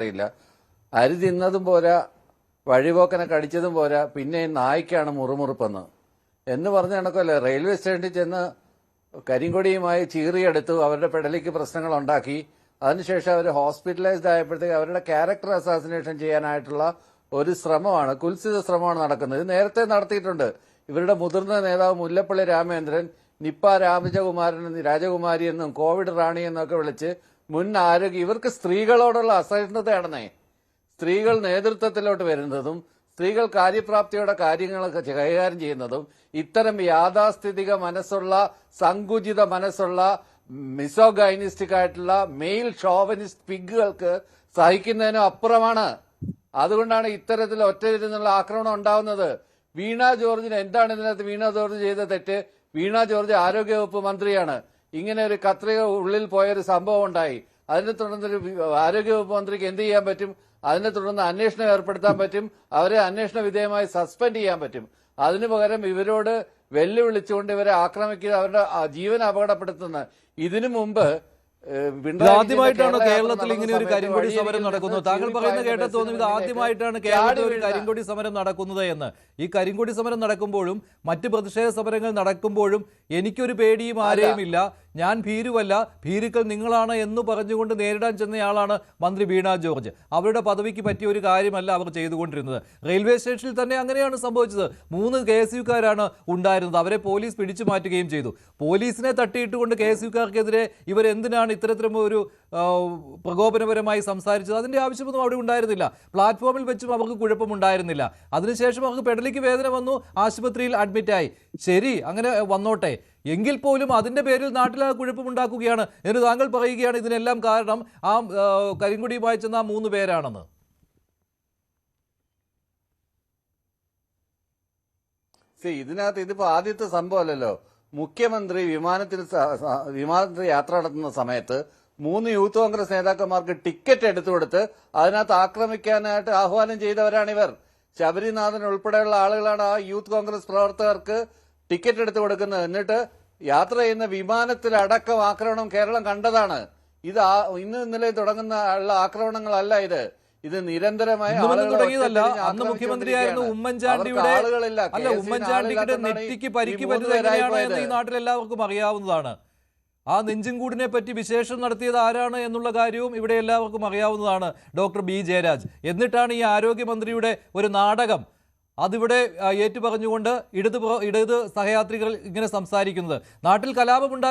അറിയില്ല. അരി തിന്നതും പോരാ, വഴിപോക്കനെ കടിച്ചതും പോരാ, പിന്നെ നായ്ക്കാണ് മുറുമുറുപ്പെന്ന് എന്ന് പറഞ്ഞ കണക്കല്ലേ. റെയിൽവേ സ്റ്റേഷനിൽ ചെന്ന് കരിങ്കൊടിയുമായി ചീറിയെടുത്തു, അവരുടെ പെടലിക്ക് പ്രശ്നങ്ങൾ ഉണ്ടാക്കി. അതിനുശേഷം അവർ ഹോസ്പിറ്റലൈസ്ഡ് ആയപ്പോഴത്തേക്ക് അവരുടെ ക്യാരക്ടർ അസാസിനേഷൻ ചെയ്യാനായിട്ടുള്ള ഒരു ശ്രമമാണ്, കുൽസിത ശ്രമമാണ് നടക്കുന്നത്. ഇത് നേരത്തെ നടത്തിയിട്ടുണ്ട്. ഇവരുടെ മുതിർന്ന നേതാവ് മുല്ലപ്പള്ളി രാമചന്ദ്രൻ നിപ്പ രാജകുമാരി എന്നും കോവിഡ് റാണി എന്നൊക്കെ വിളിച്ച് മുൻ ആരോഗ്യ, ഇവർക്ക് സ്ത്രീകളോടുള്ള അസഹിഷ്ണുതയാണെന്നേ. സ്ത്രീകൾ നേതൃത്വത്തിലോട്ട് വരുന്നതും സ്ത്രീകൾ കാര്യപ്രാപ്തിയോടെ കാര്യങ്ങളൊക്കെ കൈകാര്യം ചെയ്യുന്നതും ഇത്തരം യാഥാസ്ഥിതിക മനസ്സുള്ള, സങ്കുചിത മനസ്സുള്ള, മിസോഗൈനിസ്റ്റിക് ആയിട്ടുള്ള മെയിൽ ഷോവനിസ്റ്റ് പിഗുകൾക്ക് സഹിക്കുന്നതിനും അപ്പുറമാണ്. അതുകൊണ്ടാണ് ഇത്തരത്തിൽ ഒറ്റയിരുന്നുള്ള ആക്രമണം ഉണ്ടാവുന്നത്. വീണ ജോർജിന് എന്താണ് ഇതിനകത്ത് വീണ ജോർജ് ചെയ്ത തെറ്റ്? വീണ ജോർജ് ആരോഗ്യവകുപ്പ് മന്ത്രിയാണ്. ഇങ്ങനെ ഒരു കത്രിക ഉള്ളിൽ പോയൊരു സംഭവം ഉണ്ടായി. അതിനെ തുടർന്നൊരു ആരോഗ്യവകുപ്പ് മന്ത്രിക്ക് എന്ത് ചെയ്യാൻ പറ്റും? അതിനെ തുടർന്ന് അന്വേഷണം ഏർപ്പെടുത്താൻ പറ്റും. അവരെ അന്വേഷണ വിധേയമായി സസ്പെൻഡ് ചെയ്യാൻ പറ്റും. അതിനു പകരം ഇവരോട് വെല്ലുവിളിച്ചുകൊണ്ട് ഇവരെ ആക്രമിക്കുക, അവരുടെ ജീവൻ അപകടപ്പെടുത്തുന്ന. ഇതിനു മുമ്പ് ആദ്യമായിട്ടാണ് കേരളത്തിൽ ഇങ്ങനെ ഒരു കരിങ്കൊടി സമരം നടക്കുന്നത്. താങ്കൾ പറയുന്ന കേട്ട തോന്നുന്നു ഇത് ആദ്യമായിട്ടാണ് കേരളത്തിൽ ഒരു കരിങ്കൊടി സമരം നടക്കുന്നത് എന്ന്. ഈ കരിങ്കൊടി സമരം നടക്കുമ്പോഴും മറ്റ് പ്രതിഷേധ സമരങ്ങൾ നടക്കുമ്പോഴും എനിക്കൊരു പേടിയും ആരെയും ഇല്ല, ഞാൻ ഭീരുവല്ല, ഭീരുക്കൾ നിങ്ങളാണ് എന്ന് പറഞ്ഞുകൊണ്ട് നേരിടാൻ ചെന്നയാളാണ് മന്ത്രി വീണ ജോർജ്. അവരുടെ പദവിക്ക് പറ്റിയ ഒരു കാര്യമല്ല അവർ ചെയ്തുകൊണ്ടിരുന്നത്. റെയിൽവേ സ്റ്റേഷനിൽ തന്നെ അങ്ങനെയാണ് സംഭവിച്ചത്. 3 KSUക്കാരാണ് ഉണ്ടായിരുന്നത്. അവരെ പോലീസ് പിടിച്ചു മാറ്റുകയും ചെയ്തു. പോലീസിനെ തട്ടിയിട്ടുകൊണ്ട് KSUക്കാർക്കെതിരെ ഇവരെന്തിനാണ് ഇത്തരത്തിലും ഒരു പ്രകോപനപരമായി സംസാരിച്ചത്? അതിന്റെ ആവശ്യമൊന്നും അവിടെ ഉണ്ടായിരുന്നില്ല. പ്ലാറ്റ്ഫോമിൽ വെച്ചും അവർക്ക് കുഴപ്പമുണ്ടായിരുന്നില്ല. അതിനുശേഷം അവർക്ക് പെടലിക്ക് വേദന വന്നു, ആശുപത്രിയിൽ അഡ്മിറ്റായി. ശരി, അങ്ങനെ വന്നോട്ടെ. എങ്കിൽ പോലും അതിന്റെ പേരിൽ നാട്ടിൽ കുഴപ്പമുണ്ടാക്കുകയാണ് എന്ന് താങ്കൾ പറയുകയാണ്. ഇതിനെല്ലാം കാരണം ആ കരിങ്കൊടിയുമായി ചെന്ന 3 പേരാണെന്ന്. ഇതിനകത്ത് ഇതിപ്പോ ആദ്യത്തെ സംഭവമല്ലല്ലോ. മുഖ്യമന്ത്രി വിമാനത്തിൽ യാത്ര നടത്തുന്ന സമയത്ത് 3 യൂത്ത് കോൺഗ്രസ് നേതാക്കന്മാർക്ക് ടിക്കറ്റ് എടുത്തു കൊടുത്ത് അതിനകത്ത് ആക്രമിക്കാനായിട്ട് ആഹ്വാനം ചെയ്തവരാണിവർ. ശബരിനാഥൻ ഉൾപ്പെടെയുള്ള ആളുകളാണ് ആ യൂത്ത് കോൺഗ്രസ് പ്രവർത്തകർക്ക് ടിക്കറ്റ് എടുത്തു കൊടുക്കുന്നത്. എന്നിട്ട് യാത്ര ചെയ്യുന്ന വിമാനത്തിലടക്കം ആക്രമണം കേരളം കണ്ടതാണ്. ഇത് ഇന്നലെ തുടങ്ങുന്ന ആക്രമണങ്ങളല്ല. ഇത് നിരന്തരമായി തുടങ്ങിയതല്ല. അന്ന് മുഖ്യമന്ത്രിയായിരുന്നു ഉമ്മൻചാണ്ടിയുടെ നെറ്റിക്ക് പരിക്ക് പറ്റുന്നതെങ്ങനെയാണ് ഈ നാട്ടിലെല്ലാവർക്കും അറിയാവുന്നതാണ്. ആ നെഞ്ചുംകൂടിനെ പറ്റി വിശേഷം നടത്തിയത് ആരാണ് എന്നുള്ള കാര്യവും ഇവിടെ എല്ലാവർക്കും അറിയാവുന്നതാണ്. Doctor B Jayaraj. എന്നിട്ടാണ് ഈ ആരോഗ്യമന്ത്രിയുടെ ഒരു നാടകം അതിവിടെ ഏറ്റുപറഞ്ഞുകൊണ്ട് ഇടത് സഹയാത്രികൾ ഇങ്ങനെ സംസാരിക്കുന്നത്. നാട്ടിൽ കലാപമുണ്ടായി